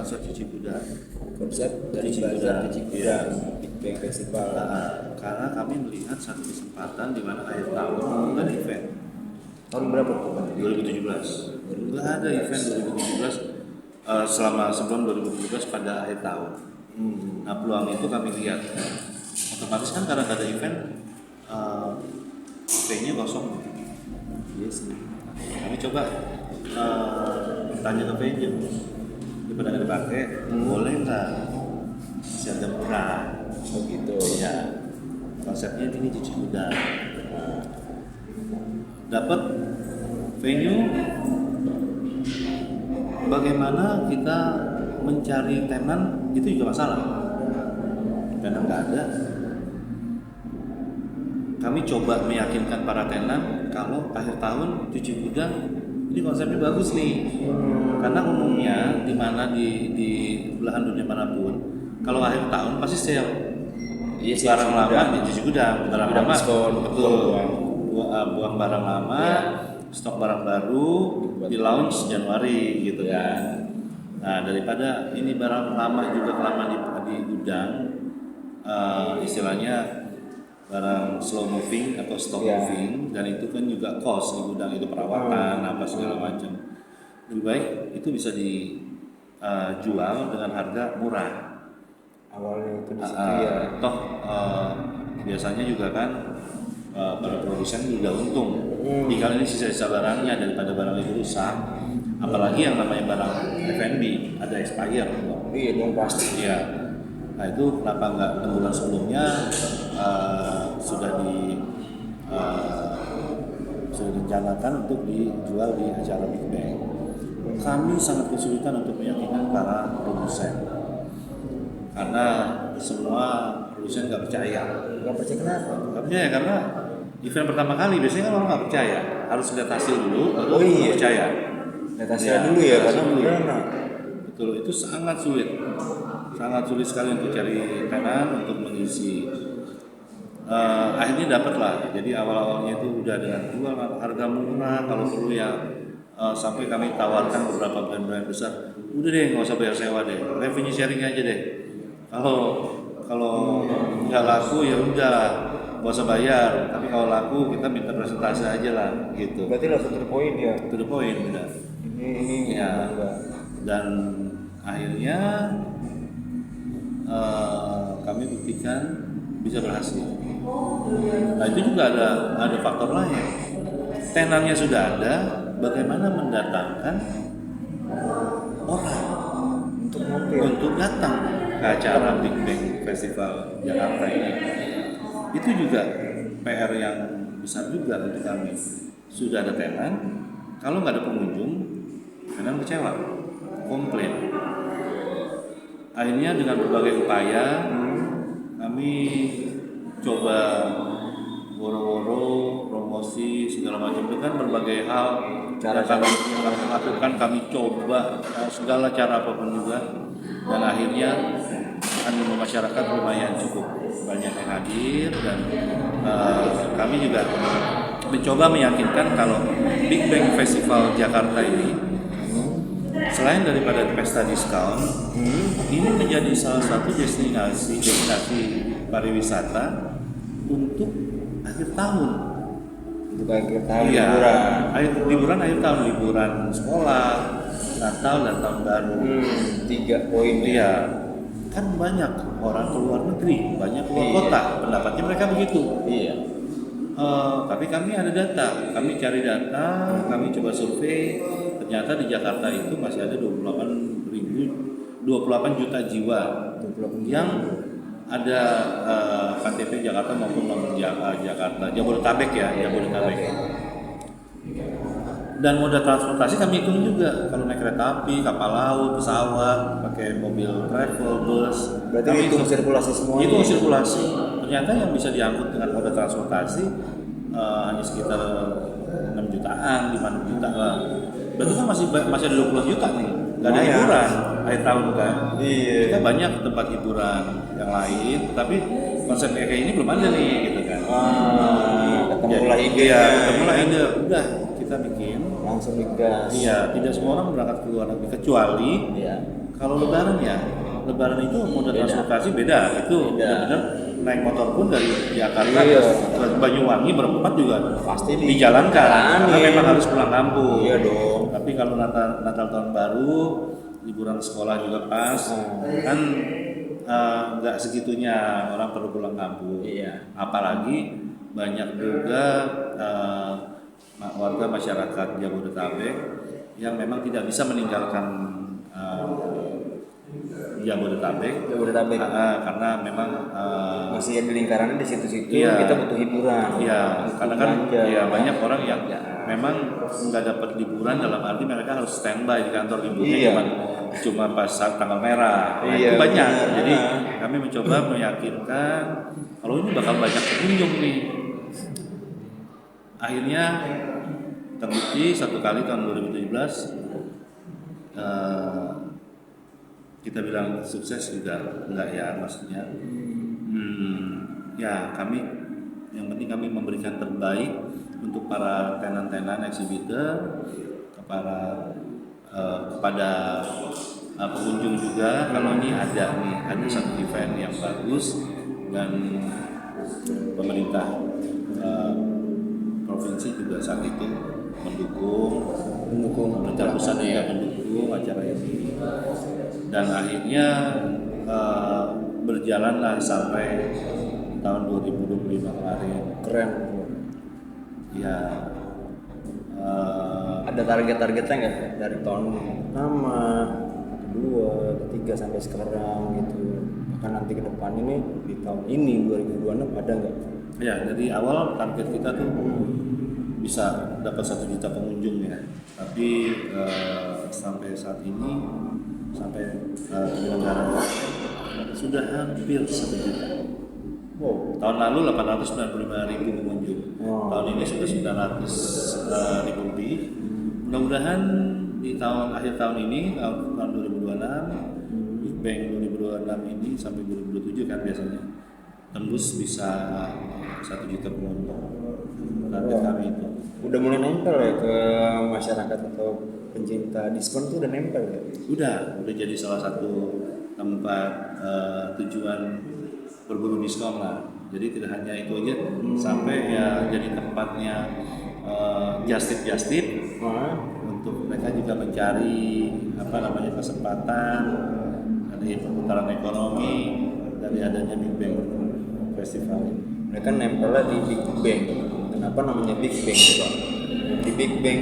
konsep cuci kuda. Konsep dari Cuci bazar kuda. cuci kuda Iya. Big Bang Festival. Karena kami melihat satu kesempatan di mana akhir tahun itu ada event. Tahun berapa tuh Pak? 2017. Nggak ada event 2017 selama sebelum 2017 pada akhir tahun. Nah peluang itu kami lihat. Otomatis kan karena nggak ada event, venue kosong. Iya sih. Kami coba tanya ke venue, daripada nggak dipakai, boleh nggak siaga murah? Oh gitu. Ya, konsepnya ini cuci kuda. Dapat venue, bagaimana kita mencari tenan itu juga masalah. Tenan nggak ada. Kami coba meyakinkan para tenan kalau akhir tahun cuci kuda ini konsepnya bagus nih. Karena umumnya di mana di belahan dunia manapun, kalau akhir tahun pasti sale. Iya sih. Barang lama dicuci gudang, barang Gudang lama diskon, betul. buang. Buang barang lama, stok barang baru di launch Januari gitu kan. Nah daripada ini barang lama juga kelamaan di gudang, istilahnya barang slow moving atau stock moving, dan itu kan juga cost di gudang itu perawatan apa segala macam. Lebih baik itu bisa dijual dengan harga murah. Awalnya itu di situ ya. Toh biasanya juga kan para produsen juga untung. Jika ini sisa-sisa barangnya daripada barang itu rusak, apalagi yang namanya barang F&B ada expire. Iya dong pasti. Iya. Nah itu kenapa nggak 6 bulan sebelumnya sudah direncanakan untuk dijual di acara Big Bang. Kami sangat kesulitan untuk meyakinkan para produsen karena semua produsen nggak percaya. Nggak percaya kenapa? Nggak percaya karena event pertama kali biasanya kan orang nggak percaya, harus lihat hasil dulu baru percaya. Lihat hasilnya dulu ya karena benar. Betul, itu sangat sulit sekali untuk cari tenan untuk mengisi. Akhirnya dapat lah. Jadi awal-awalnya itu udah dengan jual harga murah, kalau perlu ya sampai kami tawarkan beberapa brand-brand besar, udah deh nggak usah bayar sewa deh, revenue sharing aja deh. Kalau nggak laku ya udah nggak usah bayar, tapi kalau laku kita minta presentasi aja lah gitu. Berarti langsung to the point ya. To the point udah. Ini Ya. Dan akhirnya kami buktikan bisa berhasil. Nah itu juga ada faktor lain. Tenannya sudah ada, bagaimana mendatangkan orang untuk datang ke acara Big Bang Festival Jakarta ini. Itu juga PR yang besar juga untuk kami. Sudah ada tenan, kalau nggak ada pengunjung, tenan kecewa, komplain. Akhirnya dengan berbagai upaya, kami coba woro-woro, promosi segala macam itu kan berbagai hal cara kami lakukan, kami coba segala cara apapun juga, dan akhirnya animo masyarakat lumayan cukup banyak yang hadir, dan kami juga mencoba meyakinkan kalau Big Bang Festival Jakarta ini selain daripada pesta diskon, ini menjadi salah satu destinasi pariwisata untuk akhir tahun. Untuk akhir tahun Iya, liburan. akhir tahun, liburan sekolah, Natal dan tahun baru. 3 poin. Iya, kan banyak orang keluar negeri, banyak keluar kota, pendapatnya mereka begitu. Iya. Tapi kami ada data, kami cari data, kami coba survei, ternyata di Jakarta itu masih ada 28 juta jiwa yang ada KTP Jakarta maupun non Jakarta, Jabodetabek ya, Jabodetabek. Dan moda transportasi kami hitung juga, kalau naik kereta api, kapal laut, pesawat, pakai mobil travel, bus. Berarti kami hitung sirkulasi semua. Itu sirkulasi. Ternyata yang bisa diangkut dengan moda transportasi hanya sekitar 6 jutaan, 5 juta lah. Berarti kan masih ada 20 juta nih. Gak ada hiburan akhir tahun kan. Iya. Kita banyak tempat hiburan yang lain, tapi konsep kayak ini belum ada nih gitu kan. Mulai ide. Iya, mulai ide. Udah kita bikin Langsung digas. Iya, tidak semua orang berangkat ke luar negeri kecuali Kalau Lebaran itu moda Beda. transportasi beda. Itu Beda. benar-benar naik motor pun dari Jakarta Iya. ke Banyuwangi berempat juga Pasti dijalankan karena dijalanin. memang harus pulang kampung. Iya dong. Tapi kalau Natal tahun baru, liburan sekolah juga pas, kan nggak segitunya orang perlu pulang kampung. Iya. Apalagi banyak juga warga masyarakat Jabodetabek yang memang tidak bisa meninggalkan Jabodetabek karena memang Masih di lingkarannya di situ-situ, Iya. kita butuh hiburan. ya Butuh karena kan belanja. ya banyak orang yang memang nggak dapat liburan, dalam arti mereka harus standby di kantor liburnya Iya. cuma pas saat tanggal merah. Nah, Iya, itu banyak. benar. Jadi kami mencoba meyakinkan kalau ini bakal banyak pengunjung nih. Akhirnya terbukti satu kali tahun 2017 kita bilang sukses juga enggak ya, maksudnya ya kami yang penting kami memberikan terbaik untuk para tenan-tenan exhibitor, kepada pengunjung juga. Kalau ini ada satu event yang bagus dan pemerintah provinsi juga saat itu mendukung, pemerintah pusat juga mendukung acara ini, dan akhirnya berjalanlah sampai tahun 2025 kemarin. Keren. Ya, Ada target-targetnya nggak dari tahun pertama, kedua, ketiga sampai sekarang gitu? Bahkan nanti ke depan ini di tahun ini 2026 ada nggak? ya dari awal target kita tuh bisa dapat 1 juta pengunjung ya, tapi sampai saat ini penyelenggara sudah hampir 1 juta. Wow. Tahun lalu 895.000 pengunjung. Wow. Tahun ini sudah 900.000 lebih. Mudah-mudahan di akhir tahun ini, tahun 2026, Big Bang 2026 ini sampai 2027 kan biasanya tembus bisa 1 juta pengunjung. Target kami itu. Udah mulai nempel ya ke masyarakat atau pencinta diskon tuh udah nempel ya? Udah jadi salah satu tempat tujuan berburu diskon lah. Jadi tidak hanya itu aja, sampai ya jadi tempatnya just tip untuk mereka juga mencari kesempatan dari perputaran ekonomi dari adanya Big Bang Festival ini. Mereka nempelnya di Big Bang. Kenapa namanya Big Bang coba? Di Big Bang,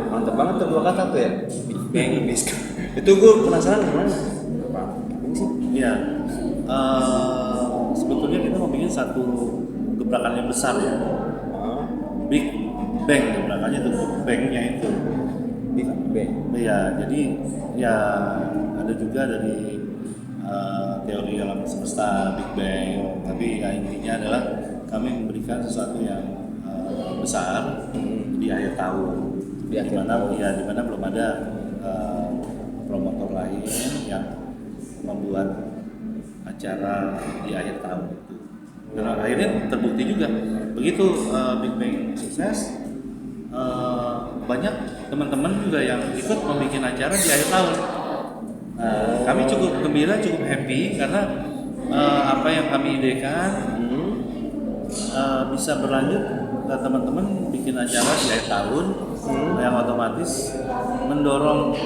mantap banget tuh 2 kata tuh ya. Big Bang, diskon. Itu gue penasaran gimana? Apa ini sih? Iya, sebetulnya kita mau bikin satu gebrakan yang besar ya. Big Bang, gebrakannya itu Bang-nya itu. Big Bang. Iya, jadi ya ada juga dari teori alam semesta Big Bang, tapi ya intinya adalah kami memberikan sesuatu yang besar di akhir tahun, Di akhir tahun. di mana belum ada promotor lain yang membuat acara di akhir tahun itu. Dan akhirnya terbukti juga begitu Big Bang sukses, banyak teman-teman juga yang ikut membuat acara di akhir tahun. Kami cukup gembira, cukup happy karena apa yang kami idekan bisa berlanjut ke teman-teman bikin acara di akhir tahun yang otomatis mendorong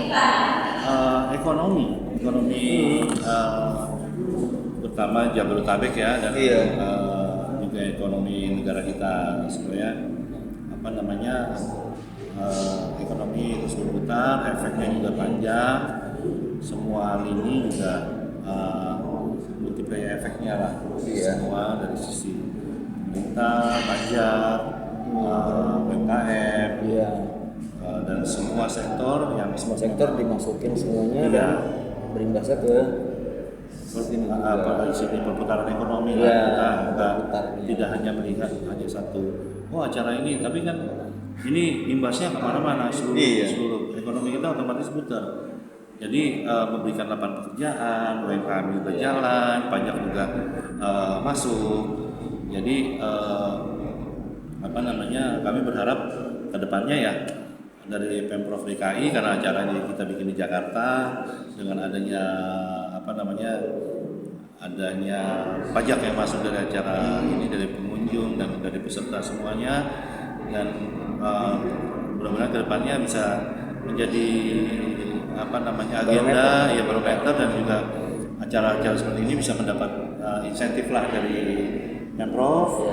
ekonomi pertama Jabodetabek ya, dan juga ekonomi negara kita supaya ekonomi terus berputar, efeknya juga panjang, semua lini juga multiplier efeknya lah, semua dari sisi pemerintah, pajak, UMKM, dan semua sektor dimasukin semuanya Iya. dan berimbasnya ke sini perputaran ekonomi Iya, lah. Kita berputar. tidak hanya melihat hanya satu acara ini, tapi kan ini imbasnya kemana-mana, seluruh ekonomi kita otomatis putar. Jadi memberikan lapangan pekerjaan, UMKM juga jalan, pajak juga masuk. Jadi kami berharap kedepannya ya dari Pemprov DKI karena acara ini kita bikin di Jakarta dengan adanya adanya pajak yang masuk dari acara ini dari pengunjung dan dari peserta semuanya, dan mudah-mudahan kedepannya bisa menjadi agenda ya barometer, dan juga acara-acara seperti ini bisa mendapat insentif lah dari Pemprov,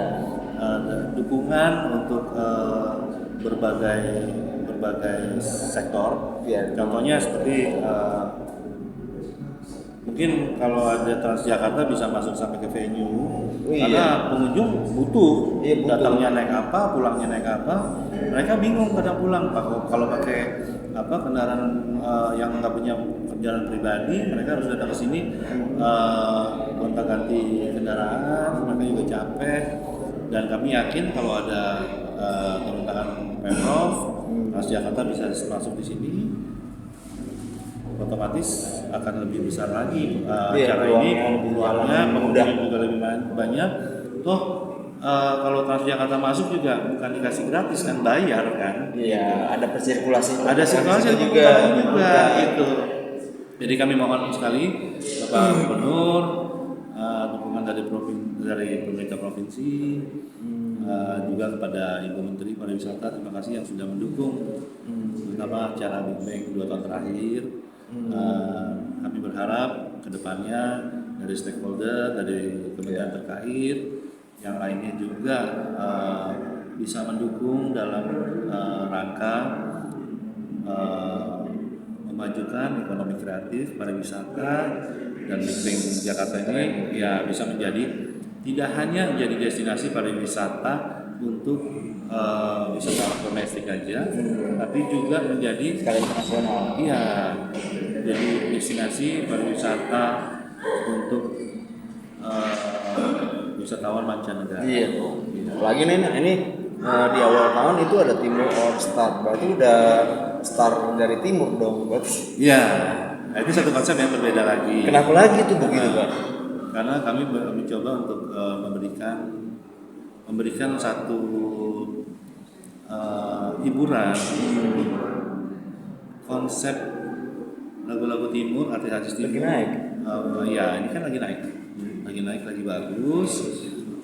dukungan untuk berbagai sektor. Contohnya seperti mungkin kalau ada Transjakarta bisa masuk sampai ke venue, karena pengunjung butuh, datangnya naik apa, pulangnya naik apa, mereka bingung kadang pulang kalau pakai kendaraan yang nggak punya kendaraan pribadi, mereka harus datang ke sini gonta-ganti kendaraan, mereka juga capek. Dan kami yakin kalau ada turun tangan Pemprov, Transjakarta bisa masuk di sini, otomatis akan lebih besar lagi acara ini, peluangnya, pengunjung juga lebih banyak. Toh kalau Transjakarta masuk juga bukan dikasih gratis kan, bayar kan? Iya, ada persirkulasi. Ada sirkulasi juga gitu. Jadi kami mohon sekali Bapak Gubernur, dukungan dari pemerintah provinsi, juga kepada Ibu Menteri Pariwisata, terima kasih yang sudah mendukung terutama acara Big Bang 2 tahun terakhir. Kami berharap kedepannya dari stakeholder, dari kementerian terkait, yang lainnya juga bisa mendukung dalam rangka memajukan ekonomi kreatif, pariwisata, dan Big Bang Jakarta ini ya bisa menjadi tidak hanya menjadi destinasi pariwisata untuk wisatawan domestik aja, tapi juga menjadi skala internasional. Iya, jadi destinasi pariwisata untuk wisatawan mancanegara. Iya. Apalagi ini di awal tahun itu ada Timur All Star, berarti udah star dari timur dong, berarti. Iya, nah, itu satu konsep yang berbeda lagi. Kenapa lagi tuh begitu, Pak? Karena kami mencoba untuk memberikan satu hiburan, konsep lagu-lagu timur, artis-artis timur. Lagi naik. Ya, ini kan lagi naik, lagi bagus.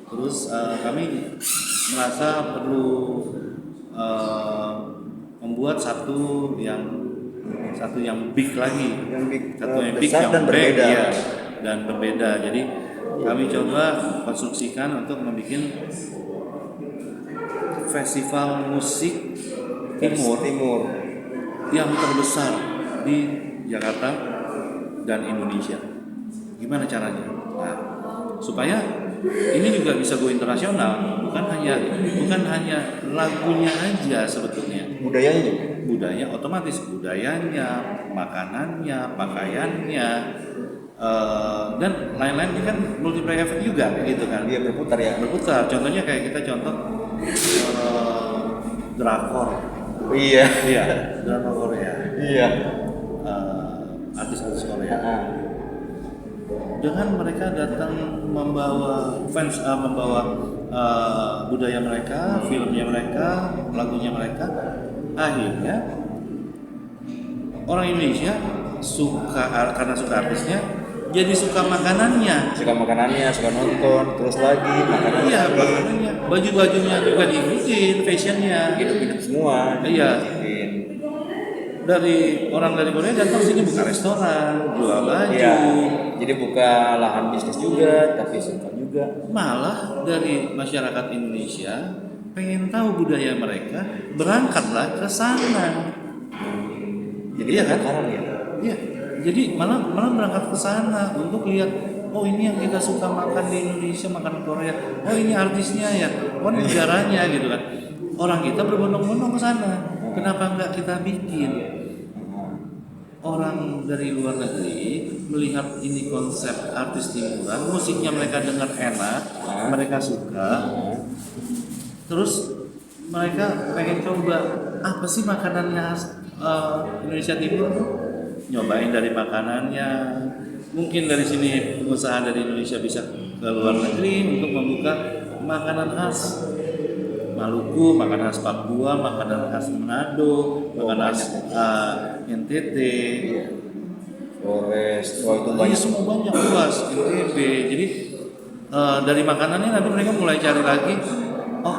Terus kami merasa perlu membuat satu yang big lagi, satu yang big yang berbeda, ya, dan berbeda. Jadi kami coba konstruksikan untuk membuat festival musik timur yang terbesar di Jakarta dan Indonesia. Gimana caranya? Nah, supaya ini juga bisa go internasional, bukan hanya lagunya aja sebetulnya. Budaya otomatis, budayanya, makanannya, pakaiannya, dan lain-lain, ini kan multiplier effect juga gitu kan. Dia berputar. Contohnya kayak kita drakor. Iya, drakor Korea. Iya. Artis-artis Korea. Dengan mereka datang membawa budaya mereka, filmnya mereka, lagunya mereka, akhirnya orang Indonesia karena suka artisnya, jadi suka makanannya, suka nonton, terus lagi makanannya. Iya, makanannya, baju-bajunya juga diikutin, fashionnya, hidup semua. Iya. Dari orang dari Korea datang sini buka restoran, jual baju. Iya. Jadi buka lahan bisnis juga, tapi suka juga. Malah dari masyarakat Indonesia pengen tahu budaya mereka, berangkatlah ke sana. Jadi iya kan? Iya. Jadi malah berangkat ke sana untuk lihat, oh ini yang kita suka makan di Indonesia, makanan Korea. Oh ini artisnya ya, oh ini negaranya gitu kan. Orang kita berbondong-bondong ke sana. Kenapa enggak kita bikin? Orang dari luar negeri melihat ini konsep artis timuran, musiknya mereka dengar enak, mereka suka. Terus mereka pengen coba apa sih makanannya Indonesia Timur? Nyobain dari makanannya. Mungkin dari sini pengusaha dari Indonesia bisa ke luar negeri untuk membuka makanan khas Maluku, makanan khas Papua, makanan khas Manado, makanan khas NTT. Flores, itu Iya, banyak. semua banyak luas NTB. Jadi dari makanannya nanti mereka mulai cari lagi. Oh,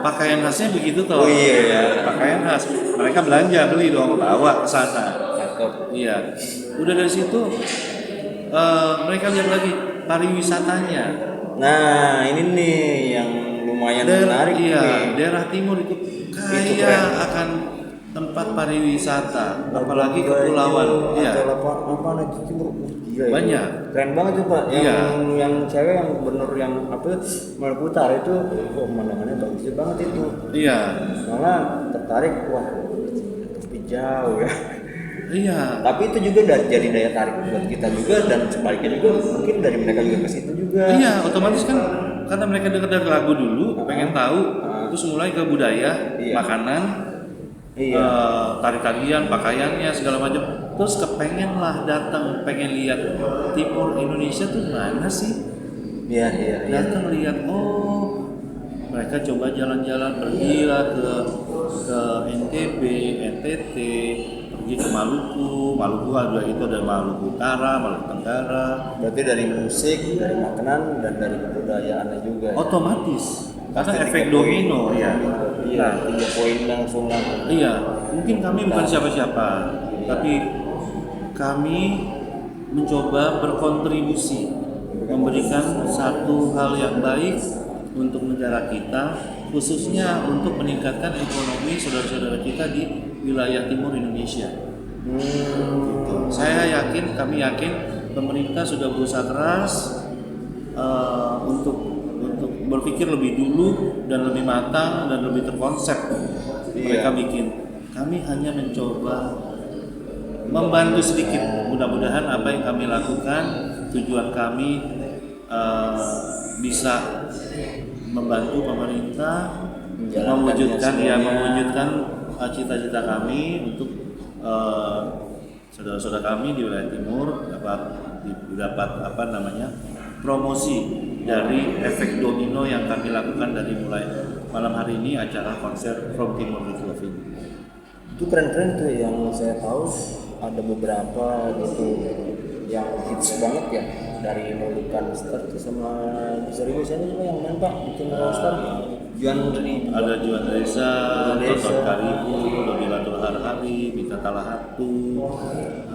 pakaian khasnya begitu toh. Oh iya ya. Pakaian khas. Mereka belanja beli dong, bawa ke sana. Cakep. Iya. Udah dari situ mereka lihat lagi pariwisatanya. Nah ini nih yang lumayan menarik Iya, nih. daerah timur itu keren. kaya akan tempat pariwisata, apalagi kepulauan. Iya. Atau apa nanti timur gila ya. Banyak. Keren banget tuh Pak. Iya. Yang cewek yang bener yang apa Maluku Utara itu, pemandangannya bagus banget itu. Iya. Malah tertarik, wah tapi jauh ya. Iya. Tapi itu juga jadi daya tarik buat kita juga, dan sebaliknya juga mungkin dari mereka juga ke situ juga. Iya, otomatis kan karena mereka dengar dari lagu dulu, pengen tahu, terus mulai ke budaya, Iya. makanan, Iya. tari-tarian, pakaiannya segala macam. Terus kepengen lah datang, pengen lihat timur Indonesia tuh mana sih? Iya. Datang lihat, oh mereka coba jalan-jalan, pergilah ke NTB, NTT, pergi ke Maluku ada itu, ada Maluku Utara, Maluku Tenggara. Berarti dari musik, dari makanan, dan dari kebudayaannya juga. Otomatis karena Pasti efek 3 domino poin. ya. Iya, Nah, 3 poin langsung. iya, mungkin kami bukan siapa-siapa, tapi kami mencoba berkontribusi, memberikan satu hal yang baik untuk negara kita, khususnya untuk meningkatkan ekonomi saudara-saudara kita di wilayah timur Indonesia. Gitu. Kami yakin pemerintah sudah berusaha keras untuk berpikir lebih dulu dan lebih matang dan lebih terkonsep. Mereka bikin. Kami hanya mencoba membantu sedikit. Mudah-mudahan apa yang kami lakukan, tujuan kami bisa membantu pemerintah mewujudkan cita-cita kami untuk saudara-saudara kami di wilayah timur dapat promosi dari efek domino yang kami lakukan dari mulai malam hari ini acara konser From Timur with Love ini. Itu keren-keren tuh, yang saya tahu ada beberapa gitu yang hits banget ya, dari Molukan Star tuh sama Seribu sana juga yang main Pak bikin roster. Ada Juan Reza, Tonton Karibu, Dodi Latul Harhari, Bita Talahatu,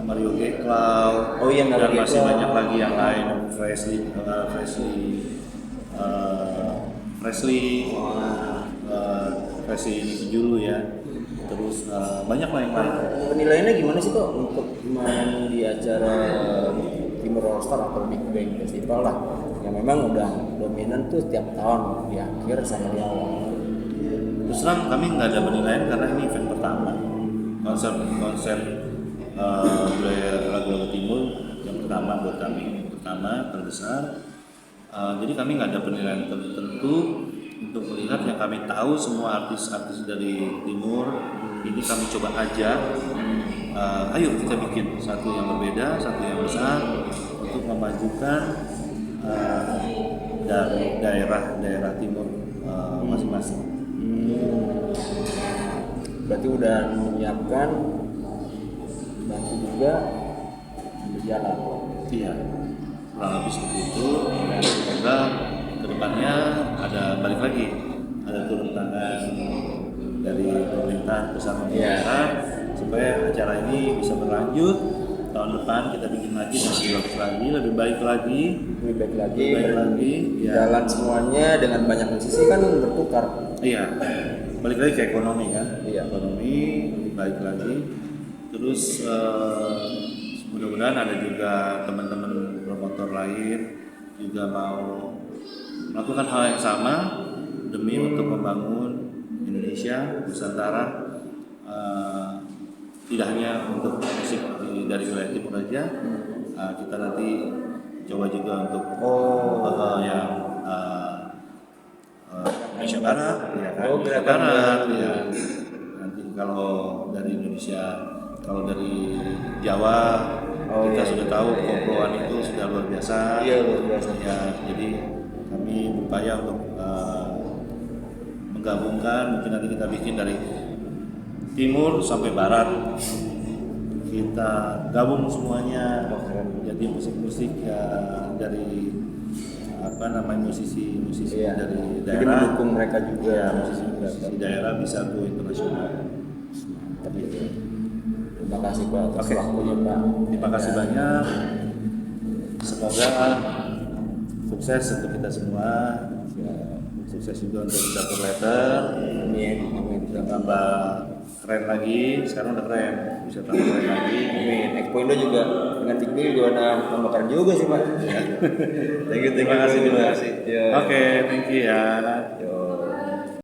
Mario Geklau, Oh iya, dan Mario masih Geklau. banyak lagi yang lain, Presley Julu ya, terus banyak lah yang lain. Penilaiannya gimana sih kok untuk main di acara Timur All Star atau Big Bang Festival lah, yang memang udah dominan tuh setiap tahun di akhir sama di awal? Terus terang kami nggak ada penilaian karena ini event pertama, konser budaya lagu-lagu timur yang pertama buat kami, pertama terbesar. Jadi kami nggak ada penilaian tertentu untuk melihat. Yang kami tahu semua artis-artis dari timur ini kami coba ajak, ayo kita bikin satu yang berbeda, satu yang besar untuk memajukan dari daerah timur masing-masing. Berarti udah menyiapkan, bantu juga berjalan. Iya, kurang lebih seperti itu. Dan semoga kedepannya ada balik lagi, ada turun tangan dari pemerintah bersama pemerintah supaya acara ini bisa berlanjut. Tahun depan kita bikin lagi, masih bagus lagi, lebih baik lagi, ya. Jalan semuanya dengan banyak musisi kan bertukar. Iya, balik lagi ke ekonomi kan. Iya. Ekonomi lebih baik lagi. Terus mudah-mudahan ada juga teman-teman promotor lain juga mau melakukan hal yang sama demi untuk membangun Indonesia Nusantara, tidak hanya untuk musik dari wilayah timur saja. Kita nanti coba juga untuk yang Indonesia Barat, ya kan? Indonesia Barat, ya. Nanti kalau dari Indonesia, kalau dari Jawa, kita sudah tahu koploan itu sudah luar biasa. Iya, luar biasa. Ya, jadi kami berupaya untuk menggabungkan, mungkin nanti kita bikin dari timur sampai barat, kita gabung semuanya jadi musik-musik ya, dari apa namanya musisi-musisi Iya. dari Jadi daerah, mendukung mereka juga. ya musisi daerah bisa go internasional. Tapi itu. Terima kasih Pak atas Oke. waktunya Pak. Terima kasih banyak. Semoga sukses untuk kita semua. Sukses juga untuk Catur Letter. Amin. Amin. Bisa tambah keren lagi. Sekarang udah keren. Bisa tambah keren lagi. Amin. Expo Indo juga dengan Big Bang juga ada tambah keren juga sih Pak. Terima kasih. Ya. Oke, thank you ya. Ya.